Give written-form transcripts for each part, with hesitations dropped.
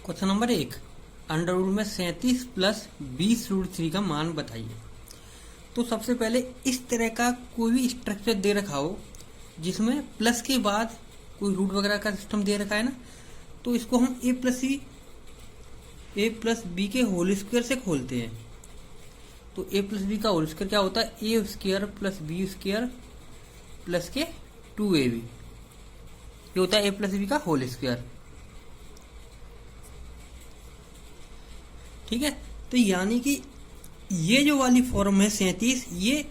Question number 1, under root में 37 plus 20√3 का मान बताइए। तो सबसे पहले इस तरह का कोई भी स्ट्रक्चर दे रखा हो जिसमें प्लस के बाद कोई रूट वगैरह का सिस्टम दे रखा है ना, तो इसको हम ए प्लस बी के होल स्क्वायर से खोलते हैं। तो ए प्लस बी का होल स्क्वायर क्या होता है? A square plus B square plus के 2ab, ये होता है ए प्लस बी का होल स्क्वायर। ठीक है, तो यानी कि ये जो वाली फॉर्म है 37, ये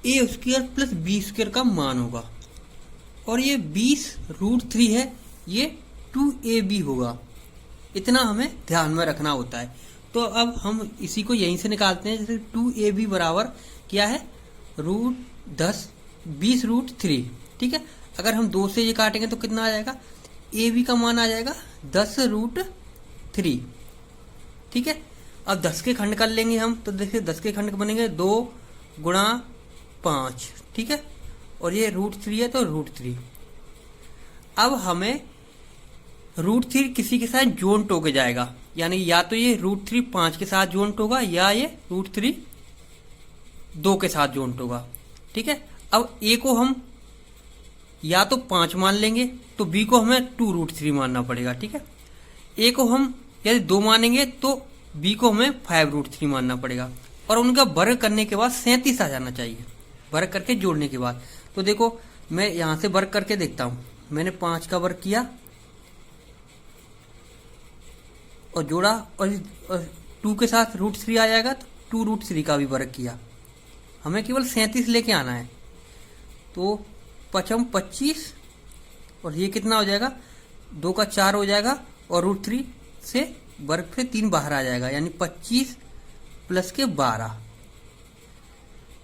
ए स्क्वायर प्लस बी स्क्वायर का मान होगा, और ये 20√3 है, ये 2ab होगा। इतना हमें ध्यान में रखना होता है। तो अब हम इसी को यहीं से निकालते हैं। जैसे 2ab बराबर क्या है? √20√3। ठीक है, अगर हम 2 से ये काटेंगे तो कितना आ जाएगा? ab का मान आ जाएगा 10√3। ठीक है, अब 10 के खंड कर लेंगे हम, तो देखिए 10 के खंड बनेंगे 2 गुणा 5। ठीक है, और ये √3 है तो √3। अब हमें √3 किसी के साथ जोइंट होके जाएगा, यानी या तो ये √3 5 के साथ जोइंट होगा, या ये √3 2 के साथ जोइंट होगा। ठीक है, अब a को हम या तो 5 मान लेंगे, तो b को हमें 2√3 मानना पड़ेगा। ठीक है, a को हम यदि 2 मानेंगे तो b को हमें 5√3 मानना पड़ेगा, और उनका वर्ग करने के बाद 37 आ जाना चाहिए, वर्ग करके जोड़ने के बाद। तो देखो मैं यहां से वर्ग करके देखता हूं। मैंने 5 का वर्ग किया और जोड़ा, और 2 के साथ √3 आ जाएगा, तो 2√3 का भी वर्ग किया। हमें केवल 37 लेके आना है। तो 5 25, और ये कितना हो जाएगा? 2 का 4 हो जाएगा, और √3 से वर्ग से 3 बाहर आ जाएगा, यानी 25 प्लस के 12।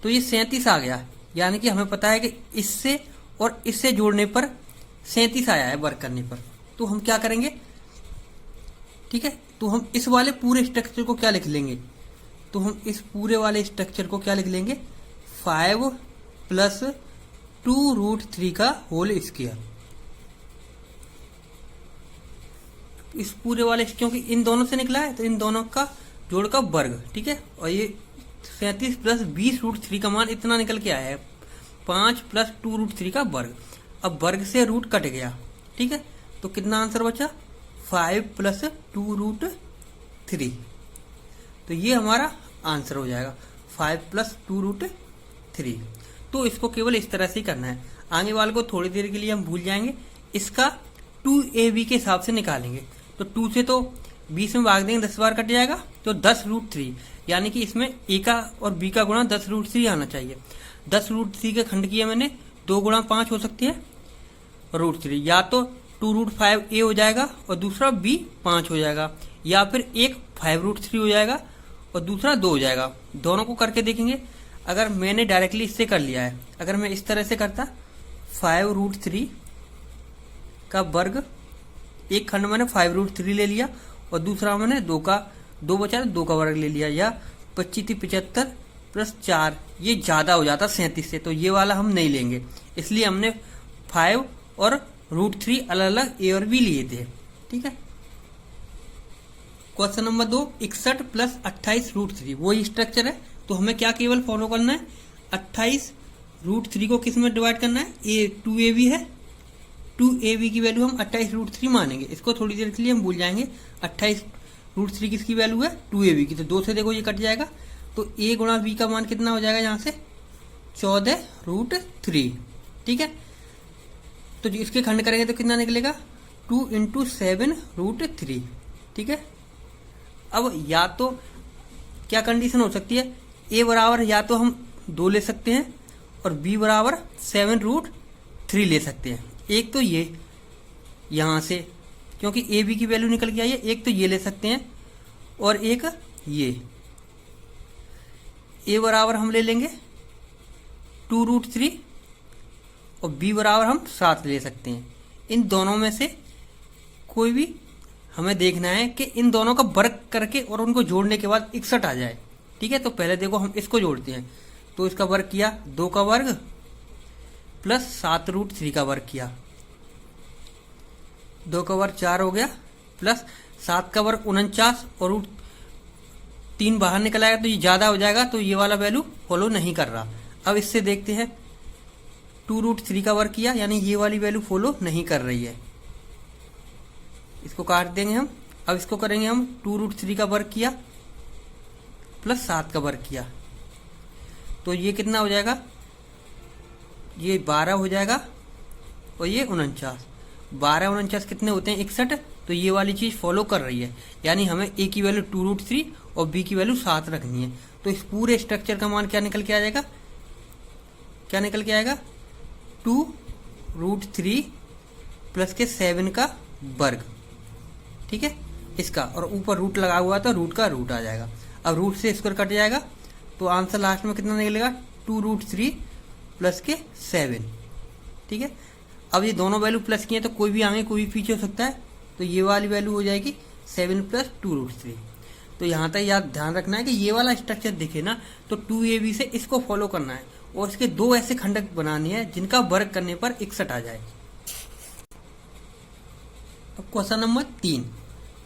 तो ये 37 आ गया। यानी कि हमें पता है कि इससे और इससे जोड़ने पर 37 आया है वर्ग करने पर। तो हम क्या करेंगे? ठीक है, तो हम इस वाले पूरे स्ट्रक्चर को क्या लिख लेंगे? तो हम इस पूरे वाले स्ट्रक्चर को क्या लिख लेंगे? 5 प्लस 2√3 का होल स्क्वायर। इस पूरे वाले, क्योंकि इन दोनों से निकला है तो इन दोनों का जोड़ का वर्ग। ठीक है, और ये 37 प्लस 20√3 का मान इतना निकल के आया है, 5 प्लस 2√3 का वर्ग। अब वर्ग से रूट कट गया। ठीक है, तो कितना आंसर बचा? 5 प्लस 2√3। तो ये हमारा आंसर हो जाएगा 5 प्लस 2√3। तो इसको केवल इस तरह से ही करना है। आगे वाले को थोड़ी देर के लिए हम भूल जाएंगे, इसका 2ab के हिसाब से निकालेंगे। तो 2 से तो 20 में भाग देंगे, 10 बार कट जाएगा, तो 10√3, यानी कि इसमें a का और b का गुणा 10√3 आना चाहिए। 10√3 के खंड किए मैंने, 2 गुणा 5 हो सकती है √3, या तो 2√5a हो जाएगा और दूसरा b 5 हो जाएगा, या फिर एक 5√3 हो जाएगा और दूसरा 2 हो जाएगा। दोनों को करके देखेंगे। अगर मैंने डायरेक्टली इससे कर लिया है, अगर मैं इस तरह से करता 5√3 का वर्ग, एक खंड मैंने 5√3 ले लिया और दूसरा मैंने 2 बचा 2 का वर्ग ले लिया, या 25 75 प्लस 4, ये ज्यादा हो जाता 37 से, तो ये वाला हम नहीं लेंगे। इसलिए हमने 5 और √3 अलग अलग a और b लिए थे। ठीक है, क्वेश्चन नंबर 2, 61 प्लस 28√3, वही स्ट्रक्चर है। तो हमें क्या केवल फॉलो करना है? 28√3 को किस में डिवाइड करना है? 2ab है, 2ab की वैल्यू हम 28√3 मानेंगे। इसको थोड़ी देर के लिए हम भूल जाएंगे। 28√3 किसकी वैल्यू है? 2ab की। तो 2 से देखो ये कट जाएगा, तो a गुणा b का मान कितना हो जाएगा? यहाँ से 14√3। ठीक है, तो इसके खंड करेंगे तो कितना निकलेगा? 2 × 7√3। ठीक है, अब या तो क्या कंडीशन हो सकती है? a बराबर या तो हम 2 ले सकते हैं और b बराबर 7√3 ले सकते हैं। एक तो ये यहां से, क्योंकि ए बी की वैल्यू निकल के आई है, एक तो ये ले सकते हैं और एक ये। ए बराबर हम ले लेंगे 2√3 और बी बराबर हम 7 ले सकते हैं। इन दोनों में से कोई भी हमें देखना है कि इन दोनों का वर्ग करके और उनको जोड़ने के बाद 61 आ जाए। ठीक है, तो पहले देखो हम इसको जोड़ते हैं। तो इसका वर्ग किया, 2 का वर्ग प्लस 7√3 का वर्ग किया, 2 का वर्ग 4 हो गया, प्लस 7 का वर्ग 49 और रूट 3 बाहर निकल आएगा तो ये ज़्यादा हो जाएगा, तो ये वाला वैल्यू फॉलो नहीं कर रहा। अब इससे देखते हैं 2√3 का वर्ग किया, यानी ये वाली वैल्यू फॉलो नहीं कर रही है, इसको काट देंगे हम। अब इसको करेंगे हम 2√3 का वर्ग किया प्लस 7 का वर्ग किया, तो ये कितना हो जाएगा, ये 12 हो जाएगा और ये 49। 12 49 कितने होते हैं, 61। तो ये वाली चीज़ फॉलो कर रही है, यानी हमें ए की वैल्यू 2√3 और बी की वैल्यू 7 रखनी है। तो इस पूरे स्ट्रक्चर का मान क्या निकल के आ जाएगा, क्या निकल के आएगा, 2√3 प्लस के 7 का वर्ग, ठीक है इसका, और ऊपर रूट लगा हुआ तो रूट का रूट आ जाएगा। अब रूट से स्क्वायर कट जाएगा तो आंसर लास्ट में कितना निकलेगा, 2√3 प्लस के 7, ठीक है। अब ये दोनों वैल्यू प्लस की हैं तो कोई भी आगे कोई भी पीछे हो सकता है, तो ये वाली वैल्यू हो जाएगी 7 प्लस 2√3। तो यहाँ तक याद ध्यान रखना है कि ये वाला स्ट्रक्चर दिखे ना तो 2ab से इसको फॉलो करना है और इसके दो ऐसे खंडक बनानी है जिनका वर्ग करने पर 61 आ जाए। अब क्वेश्चन नंबर 3,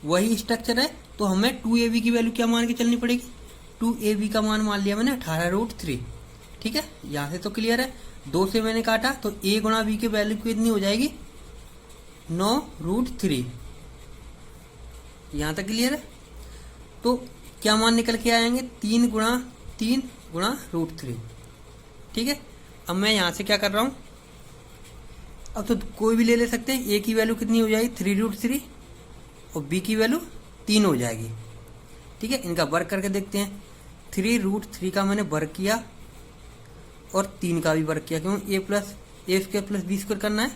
वही स्ट्रक्चर है तो हमें 2ab की वैल्यू क्या मान के चलनी पड़ेगी, 2ab का मान लिया मैंने 18√3, ठीक है। यहाँ से तो क्लियर है, 2 से मैंने काटा तो a गुणा b की वैल्यू कितनी हो जाएगी, 9√3। यहाँ तक क्लियर है। तो क्या मान निकल के आएंगे, 3 गुणा √3, ठीक है। अब मैं यहाँ से क्या कर रहा हूँ, अब तो कोई भी ले सकते हैं, a की वैल्यू कितनी हो जाएगी 3√3 और b की वैल्यू 3 हो जाएगी, ठीक है। इनका वर्ग करके देखते हैं, 3√3 का मैंने वर्ग किया और 3 का भी वर्ग किया, क्यों, a square plus b square करना है।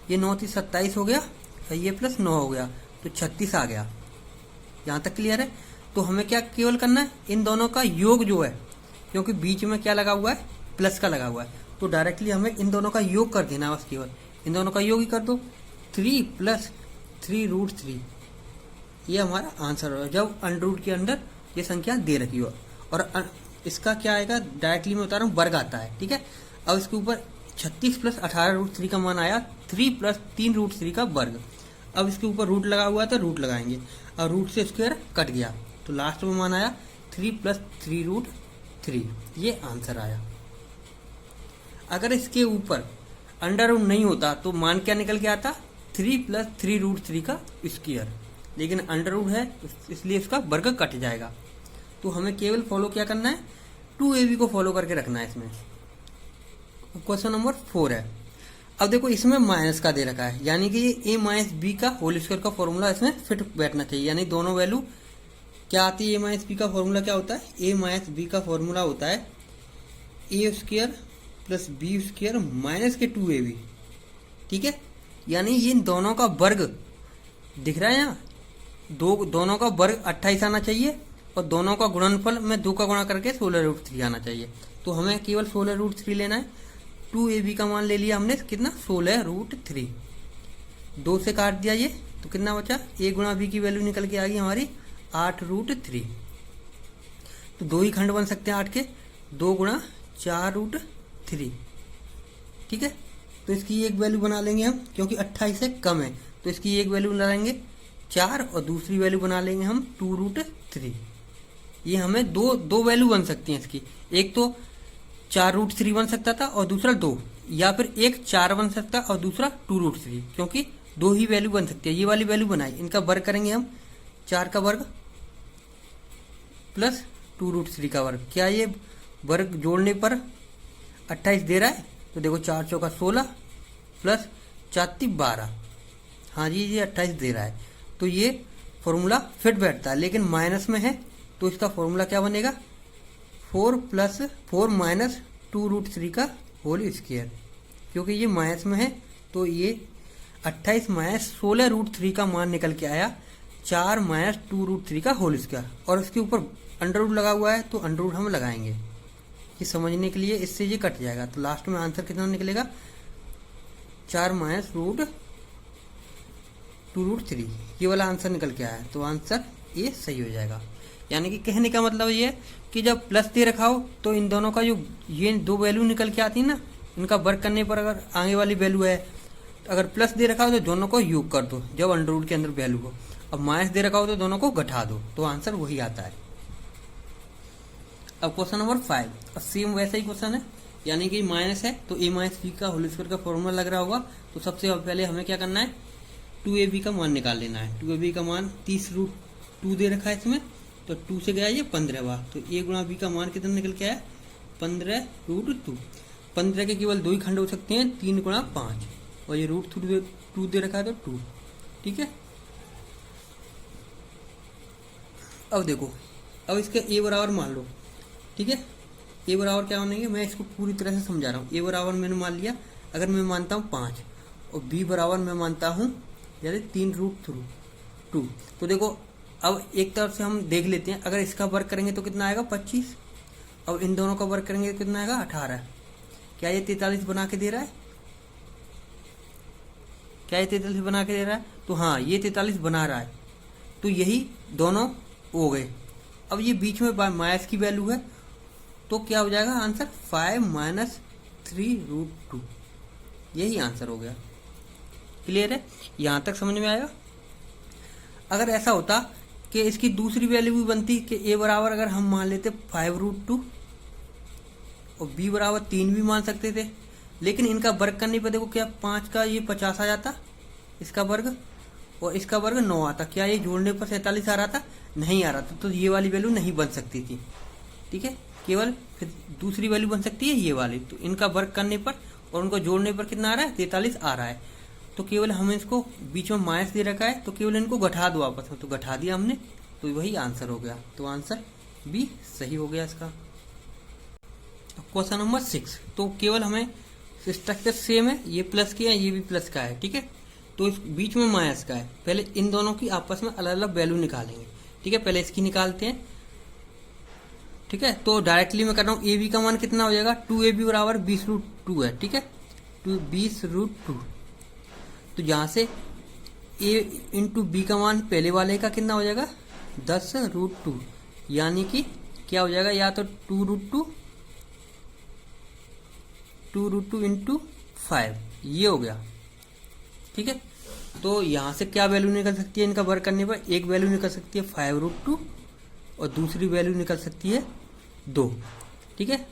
ये 9 3 27 हो गया और ये प्लस 9 हो गया तो 36 आ गया। यहाँ तक क्लियर है। तो हमें क्या केवल करना है, इन दोनों का योग जो है, क्योंकि बीच में क्या लगा हुआ है, प्लस का लगा हुआ है, तो डायरेक्टली हमें इन दोनों का योग कर देना है बस, केवल इन दोनों का योग ही कर दो। 3 प्लस 3√3 ये हमारा आंसर होगा जब अंडर के अंदर ये संख्या दे रखी हो। और इसका क्या आएगा, डायरेक्टली मैं बता रहा हूँ, वर्ग आता है, ठीक है। अब इसके ऊपर 36 प्लस 18√3 का मान आया, 3 प्लस 3√3 का वर्ग। अब इसके ऊपर रूट लगा हुआ है तो रूट लगाएंगे, और रूट से स्क्वायर कट गया तो लास्ट में मान आया 3 प्लस 3√3, ये आंसर आया। अगर इसके ऊपर अंडर रूट नहीं होता तो मान क्या निकल के आता, 3 प्लस 3√3 का स्क्वायर, लेकिन अंडर रूट है इसलिए इसका वर्ग कट जाएगा। तो हमें केवल फॉलो क्या करना है, 2ab को फॉलो करके रखना है इसमें। क्वेश्चन नंबर 4 है। अब देखो इसमें माइनस का दे रखा है, यानी कि ये a माइनस बी का होल स्क्वायर का फॉर्मूला इसमें फिट बैठना चाहिए, यानी दोनों वैल्यू क्या आती है। a माइनस बी का फॉर्मूला क्या होता है, a माइनस बी का फॉर्मूला होता है a square plus B square minus के 2ab, ठीक है। यानी ये दोनों का वर्ग दिख रहा है यहाँ, दोनों का वर्ग 28 आना चाहिए और दोनों का गुणनफल में 2 का गुणा करके 16√3 आना चाहिए। तो हमें केवल 16√3 लेना है। 2ab का मान ले लिया हमने कितना, 16√3, 2 से काट दिया ये तो कितना बचा, a गुणा b की वैल्यू निकल के आ गई हमारी 8√3। तो 2 ही खंड बन सकते हैं 8 के, 2 गुणा 4√3, ठीक है। तो इसकी एक वैल्यू बना लेंगे हम, क्योंकि 28 से कम है तो इसकी एक वैल्यू बना लेंगे 4 और दूसरी वैल्यू बना लेंगे हम 2√3। ये हमें दो वैल्यू बन सकती हैं इसकी, एक तो 4√3 बन सकता था और दूसरा 2, या फिर एक 4 बन सकता और दूसरा 2√3, क्योंकि 2 ही वैल्यू बन सकती है। ये वाली वैल्यू बनाई, इनका वर्ग करेंगे हम, 4 का वर्ग प्लस 2√3 का वर्ग। क्या ये वर्ग जोड़ने पर 28 दे रहा है, तो देखो 4 चौका 16 प्लस 4 3 12, हाँ जी ये 28 दे रहा है। तो ये फॉर्मूला फिट बैठता है, लेकिन माइनस में है तो इसका फॉर्मूला क्या बनेगा, 4 माइनस 2√3 का होल स्क्वायर, क्योंकि ये माइनस में है तो ये 28 माइनस 16√3 का मान निकल के आया 4 माइनस 2√3 का होल स्क्वायर, और उसके ऊपर अंडर रूट लगा हुआ है तो अंडर रूट हम लगाएंगे ये समझने के लिए, इससे ये कट जाएगा। तो लास्ट में आंसर कितना निकलेगा, 4 माइनस 2√3, ये वाला आंसर निकल के आया। तो आंसर ये सही हो जाएगा। यानी कि कहने का मतलब ये है कि जब प्लस दे रखा हो तो इन दोनों का जो ये 2 वैल्यू निकल के आती है ना, इनका वर्ग करने पर अगर आगे वाली वैल्यू है, अगर प्लस दे रखा हो तो दोनों को योग कर दो जब अंडर रूट के अंदर वैल्यू हो, अब माइनस दे रखा हो तो दोनों को घटा दो, तो आंसर वही आता है। अब क्वेश्चन नंबर 5, अब सेम वैसा ही क्वेश्चन है, यानी कि माइनस है तो a माइनस बी का होल स्क्वायर का फॉर्मूला लग रहा होगा। तो सबसे पहले हमें क्या करना है, 2ab का मान निकाल लेना है। 2ab का मान 30√2 दे रखा है इसमें, तो 2 से गया ये 15 बार, तो a गुणा b का मान कितना निकल के आया, 15√2। 15 के केवल 2 ही खंड हो सकते हैं, 3 गुणा 5, और ये √2 दे रखा है तो 2, ठीक है। अब देखो, अब इसके a बराबर मान लो, ठीक है। a बराबर क्या मानेंगे, मैं इसको पूरी तरह से समझा रहा हूँ। a बराबर मैंने मान लिया, अगर मैं मानता हूँ 5, और b बराबर मैं मानता हूँ यानी 3√2। तो देखो, अब एक तरफ से हम देख लेते हैं, अगर इसका वर्ग करेंगे तो कितना आएगा 25, और इन दोनों का वर्ग करेंगे तो कितना आएगा 18। क्या ये 43 बना के दे रहा है, क्या ये 43 बना के दे रहा है, तो हाँ ये 43 बना रहा है, तो यही दोनों हो गए। अब ये बीच में माइनस की वैल्यू है, तो क्या हो जाएगा आंसर 5 - 3√2, यही आंसर हो गया। क्लियर है, यहां तक समझ में आया। अगर ऐसा होता कि इसकी दूसरी वैल्यू भी बनती कि a बराबर अगर हम मान लेते 5√2 और b बराबर 3 भी मान सकते थे, लेकिन इनका वर्ग करने पर देखो क्या 5 का ये 50 आ जाता इसका वर्ग, और इसका वर्ग 9 आता। क्या ये जोड़ने पर 47 आ रहा था, नहीं आ रहा था, तो ये वाली वैल्यू नहीं बन सकती थी, ठीक है। केवल फिर दूसरी वैल्यू बन सकती है ये वाली, तो इनका वर्ग करने पर और उनको जोड़ने पर कितना आ रहा है 43 आ रहा है। तो केवल हमें इसको बीच में माइनस दे रखा है, तो केवल इनको घटा दो आपस में, तो घटा दिया हमने, तो वही आंसर हो गया। तो आंसर बी सही हो गया इसका। क्वेश्चन नंबर 6, तो केवल हमें स्ट्रक्चर सेम है, ये प्लस की है ये भी प्लस का है, ठीक है। तो इस बीच में माइनस का है, पहले इन दोनों की आपस में अलग अलग वैल्यू निकालेंगे, ठीक है। पहले इसकी निकालते हैं, ठीक है। तो डायरेक्टली मैं कर रहा हूँ, ए बी का मान कितना हो जाएगा, 2ab बराबर 20√2 है, ठीक है, 20√2। तो यहाँ से a इंटू बी का मान पहले वाले का कितना हो जाएगा 10√2, यानी कि क्या हो जाएगा, या तो 2√2 इंटू 5, ये हो गया, ठीक है। तो यहाँ से क्या वैल्यू निकल सकती है इनका वर्ग करने पर, एक वैल्यू निकल सकती है 5√2 और दूसरी वैल्यू निकल सकती है 2, ठीक है।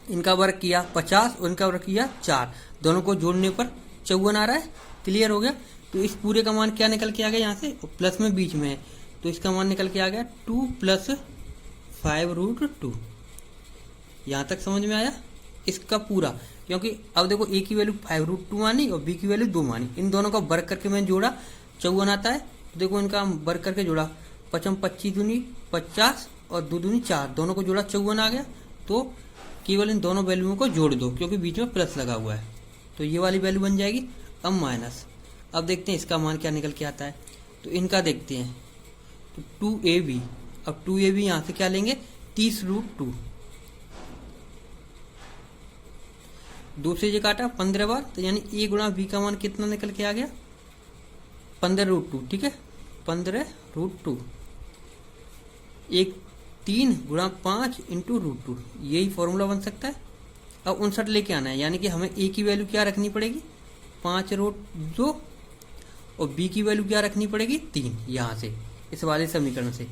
इनका वर्ग किया 50 और इनका वर्ग किया 4, दोनों को जोड़ने पर 54 आ रहा है। क्लियर हो गया। तो इस पूरे का मान क्या निकल के आ गया यहाँ से, प्लस में बीच में है, तो इसका मान निकल के आ गया 2 + 5√2। यहाँ तक समझ में आया इसका पूरा, क्योंकि अब देखो a की वैल्यू 5√2 मानी और b की वैल्यू 2 मानी, इन दोनों का वर्ग करके मैंने जोड़ा 54 आता है। तो देखो इनका वर्ग करके जोड़ा, 5 × 25 = 50 और 2 × 4, दोनों को जोड़ा 54 आ गया। तो केवल इन दोनों वैल्यूओं को जोड़ दो, क्योंकि बीच में प्लस लगा हुआ है, तो ये वाली वैल्यू बन जाएगी। अब माइनस, अब देखते हैं इसका मान क्या निकल के आता है। तो इनका देखते हैं, तो 2ab, अब 2ab यहाँ से क्या लेंगे 30√2, 2 से ये काटा 15 बार, तो यानी a गुणा b का मान कितना निकल के आ गया 15√2, ठीक है, 15√2। 3 × 5 इंटू √2, यही फॉर्मूला बन सकता है। अब 59 लेके आना है, यानी कि हमें a की वैल्यू क्या रखनी पड़ेगी 5√2 और b की वैल्यू क्या रखनी पड़ेगी 3, यहाँ से इस वाले समीकरण से।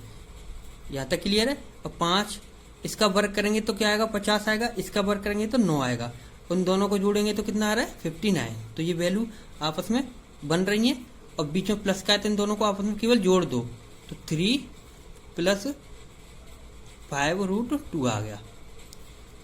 यहाँ तक क्लियर है। अब 5 इसका वर्ग करेंगे तो क्या आएगा 50 आएगा, इसका वर्ग करेंगे तो 9 आएगा, उन दोनों को जोड़ेंगे तो कितना आ रहा है 59। तो ये वैल्यू आपस में बन रही है और बीच में प्लस का है, तो इन दोनों को आपस में केवल जोड़ दो, तो 3 + 5√2 आ गया।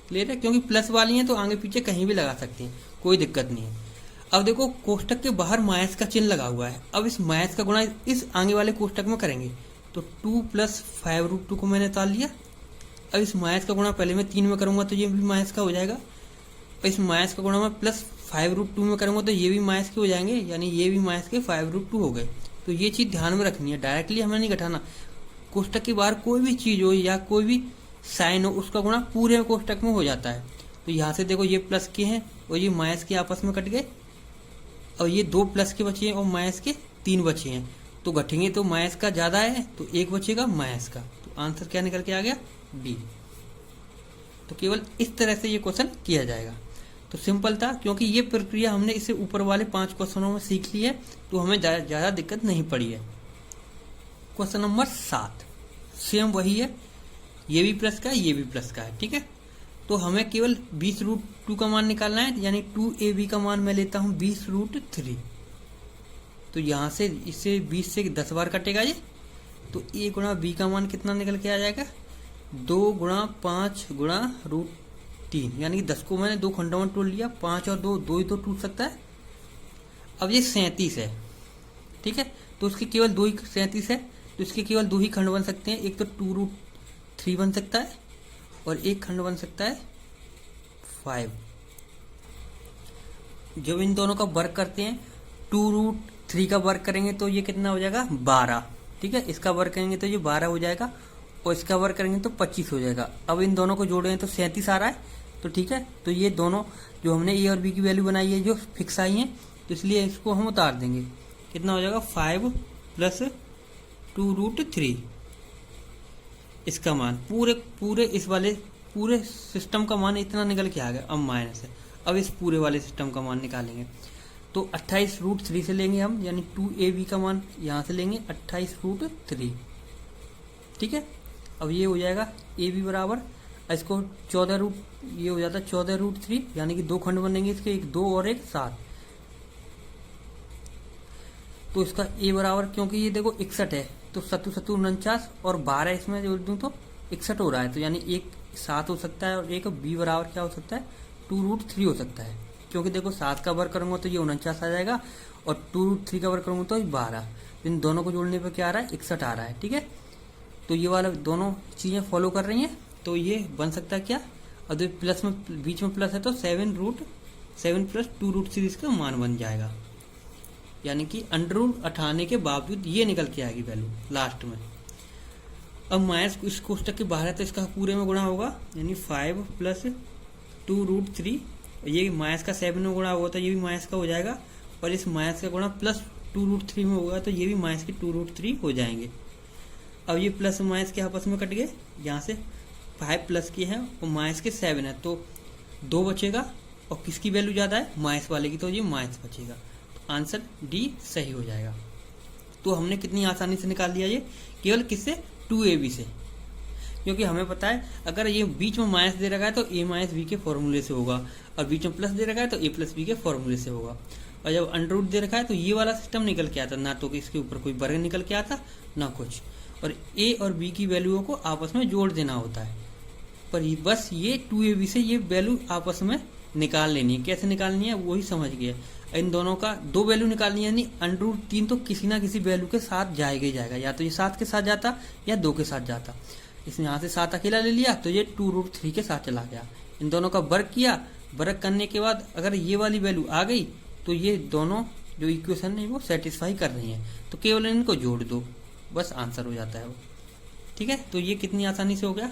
क्लियर है, क्योंकि प्लस वाली हैं तो आगे पीछे कहीं भी लगा सकते हैं, कोई दिक्कत नहीं है। अब देखो कोष्टक के बाहर माइनस का चिन्ह लगा हुआ है, अब इस माइनस का गुणा इस आगे वाले कोष्टक में करेंगे, तो 2 + 5√2 को मैंने निकाल लिया। अब इस माइनस का गुणा पहले मैं 3 में करूंगा तो ये भी माइनस का हो जाएगा, और इस माइनस का गुणा मैं प्लस 5√2 में करूंगा तो ये भी माइनस के हो जाएंगे, यानी ये भी माइनस के 5√2 हो गए। तो ये चीज़ ध्यान में रखनी है, डायरेक्टली हमें नहीं घटाना। कोष्टक के बाहर कोई भी चीज़ हो या कोई भी साइन हो, उसका गुणा पूरे कोष्टक में हो जाता है। तो यहाँ से देखो ये प्लस के हैं और ये माइनस के आपस में कट गए, और ये 2 प्लस के बचे हैं और माइनस के 3 बचे हैं, तो घटेंगे तो माइनस का ज़्यादा है तो 1 बचेगा माइनस का। तो आंसर क्या निकल के आ गया बी। तो केवल इस तरह से ये क्वेश्चन किया जाएगा। तो सिंपल था, क्योंकि ये प्रक्रिया हमने इससे ऊपर वाले 5 क्वेश्चनों में सीख ली है, तो हमें ज़्यादा दिक्कत नहीं पड़ी है। क्वेश्चन नंबर 7 सेम वही है, ये भी प्लस का है, ये भी प्लस का है, ठीक है। तो हमें केवल 20√2 का मान निकालना है, यानी 2ab का मान मैं लेता हूं 20√3। तो यहां से इससे 20 से 10 बार कटेगा ये, तो a गुणा b का मान कितना निकल के आ जाएगा, 2 गुणा 5 गुणा √3, यानी कि 10 को मैंने 2 खंडों में तोड़ लिया, 5 और 2 ही तो टूट सकता है। अब ये 37 है, ठीक है, तो उसके केवल 2 ही 37 है, तो इसके केवल 2 ही खंड बन सकते हैं। एक तो 2√3 बन सकता है और एक खंड बन सकता है 5। जब इन दोनों का वर्ग करते हैं, 2√3 का वर्ग करेंगे तो ये कितना हो जाएगा, 12, ठीक है। इसका वर्ग करेंगे तो ये 12 हो जाएगा और इसका वर्ग करेंगे तो 25 हो जाएगा। अब इन दोनों को जोड़े हैं तो 37 आ रहा है, तो ठीक है। तो ये दोनों जो हमने ए और बी की वैल्यू बनाई है जो फिक्स आई है, तो इसलिए इसको हम उतार देंगे। कितना हो जाएगा, 5 + 2√3, इसका मान पूरे इस वाले पूरे सिस्टम का मान इतना निकल के आ गया। अब माइनस है, अब इस पूरे वाले सिस्टम का मान निकालेंगे तो 28√3 से लेंगे हम, यानी 2ab का मान यहां से लेंगे 28√3, ठीक है। अब ये हो जाएगा ab बराबर, इसको 14 ये हो जाता है 14√3, यानी कि 2 खंड बनेंगे इसके, एक 2 और एक 7। तो इसका a बराबर, क्योंकि ये देखो 61 है तो 7 49 और 12 इसमें जोड़ दूं तो 61 हो रहा है, तो यानी एक 7 हो सकता है और एक b बराबर क्या हो सकता है, 2√3 हो सकता है। क्योंकि देखो 7 का वर्ग करूंगा तो ये 49 आ जाएगा और 2√3 का वर्ग करूंगा तो 12, इन दोनों को जोड़ने पर क्या आ रहा है, 61 आ रहा है, ठीक है। तो ये वाला दोनों चीजें फॉलो कर रही हैं, तो ये बन सकता है क्या, और प्लस में बीच में प्लस है तो 7 + 2√3 इसका मान बन जाएगा, यानी कि अंडर उठाने के बावजूद ये निकल के आएगी वैल्यू लास्ट में। अब माइनस इस कोष्टक के बाहर है तो इसका पूरे में गुणा होगा, यानी 5 + 2√3, ये माइनस का 7 में गुणा होगा तो ये भी माइनस का हो जाएगा, और इस माइनस का गुणा प्लस 2√3 में होगा तो ये भी माइनस के 2√3 हो जाएंगे। अब ये प्लस माइनस के आपस में कट गए, यहाँ से 5 प्लस के हैं और माइनस के 7 है, तो 2 बचेगा और किसकी वैल्यू ज्यादा है, माइनस वाले की, तो ये माइनस बचेगा। आंसर डी सही हो जाएगा। तो हमने कितनी आसानी से निकाल लिया ये, केवल किससे, 2ab से, क्योंकि हमें पता है अगर ये बीच में माइनस दे रखा है तो a - b के फॉर्मूले से होगा, और बीच में प्लस दे रखा है तो a + b के फॉर्मूले से होगा। और जब अंडर दे रखा है तो ये वाला सिस्टम निकल के आता, ना तो इसके ऊपर कोई वर्ग निकल के आता ना कुछ, और a और b की वैल्यूओं को आपस में जोड़ देना होता है। पर बस ये 2ab से ये वैल्यू आपस में निकाल लेनी है, कैसे निकालनी है वही समझ गए। इन दोनों का 2 वैल्यू निकालनी है, यानी अंडर तो किसी ना किसी वैल्यू के साथ जाएगा ही जाएगा, या तो ये 7 के साथ जाता या 2 के साथ जाता। इसने यहाँ से 7 अकेला ले लिया तो ये 2√3 के साथ चला गया। इन दोनों का वर्ग किया, वर्ग करने के बाद अगर ये वाली वैल्यू आ गई तो ये दोनों जो इक्वेशन है वो सेटिस्फाई कर रही है, तो केवल इनको जोड़ दो, बस आंसर हो जाता है वो, ठीक है। तो ये कितनी आसानी से हो गया।